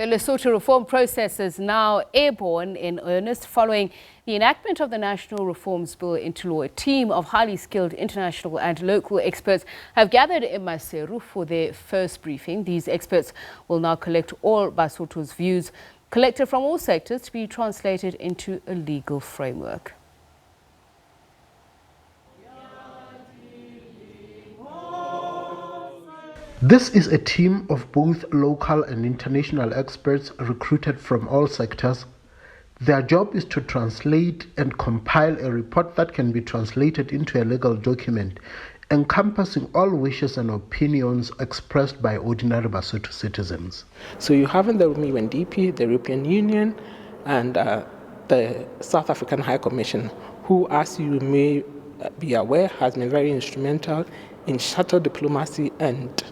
The Lesotho reform process is now airborne in earnest following the enactment of the National Reforms Bill into law. A team of highly skilled international and local experts have gathered in Maseru for their first briefing. These experts will now collect all Basotho's views, collected from all sectors, to be translated into a legal framework. This is a team of both local and international experts recruited from all sectors. Their job is to translate and compile a report that can be translated into a legal document, encompassing all wishes and opinions expressed by ordinary Basotho citizens. So you have in the UNDP, the European Union, and the South African High Commission, who, as you may be aware, has been very instrumental in shuttle diplomacy and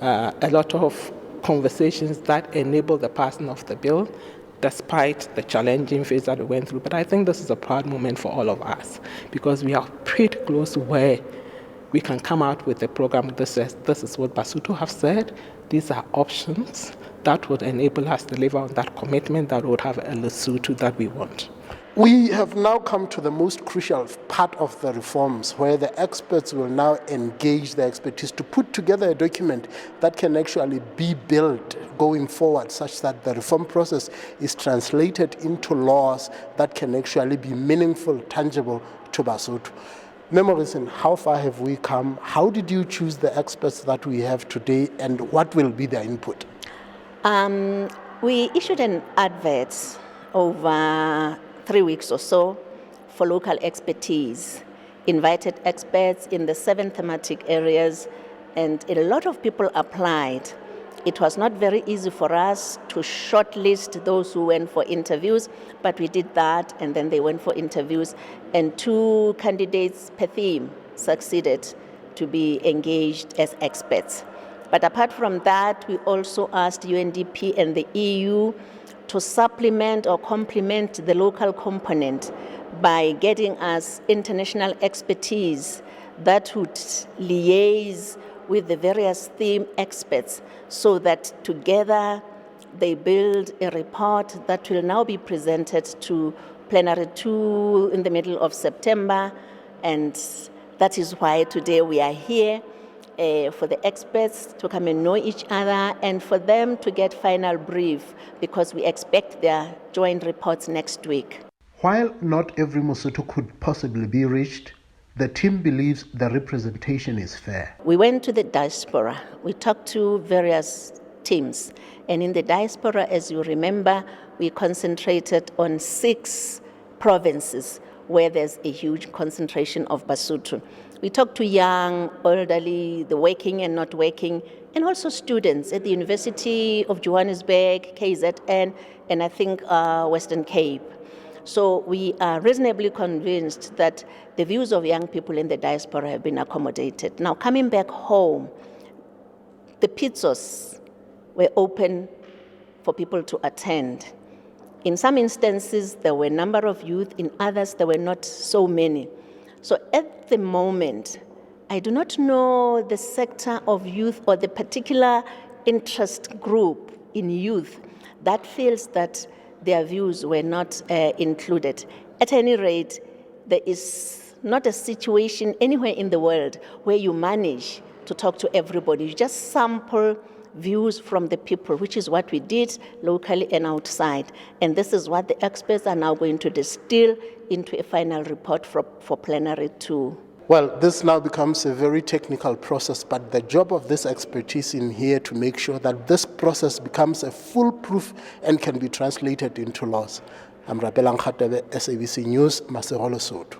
a lot of conversations that enable the passing of the bill, despite the challenging phase that we went through. But I think this is a proud moment for all of us, because we are pretty close to where we can come out with a program that says, this is what Basotho have said, these are options that would enable us to deliver on that commitment that would have a Lesotho that we want. We have now come to the most crucial part of the reforms, where the experts will now engage their expertise to put together a document that can actually be built going forward, such that the reform process is translated into laws that can actually be meaningful, tangible to Basotho. Memorison, how far have we come? How did you choose the experts that we have today, and what will be their input? We issued an advert over 3 weeks or so for local expertise, invited experts in the 7 thematic areas, and a lot of people applied. It was not very easy for us to shortlist those who went for interviews, but we did that, and then they went for interviews, and 2 candidates per theme succeeded to be engaged as experts. But apart from that, we also asked UNDP and the EU to supplement or complement the local component by getting us international expertise that would liaise with the various theme experts, so that together they build a report that will now be presented to plenary 2 in the middle of September. And that is why today we are here, for the experts to come and know each other and for them to get final brief, because we expect their joint reports next week. While not every Basotho could possibly be reached, the team believes the representation is fair. We went to the diaspora. We talked to various teams. And in the diaspora, as you remember, we concentrated on 6 provinces where there's a huge concentration of Basotho. We talked to young, elderly, the working and not working, and also students at the University of Johannesburg, KZN, and I think Western Cape. So we are reasonably convinced that the views of young people in the diaspora have been accommodated. Now, coming back home, the pizzas were open for people to attend. In some instances, there were a number of youth. In others, there were not so many. So at the moment, I do not know the sector of youth or the particular interest group in youth that feels that their views were not included. At any rate, there is not a situation anywhere in the world where you manage to talk to everybody. You just sample views from the people, which is what we did locally and outside. And this is what the experts are now going to distill into a final report for plenary 2. Well, this now becomes a very technical process, but the job of this expertise in here to make sure that this process becomes a foolproof and can be translated into laws. I'm Rapelang Radebe, SABC News, Maseru, Lesotho.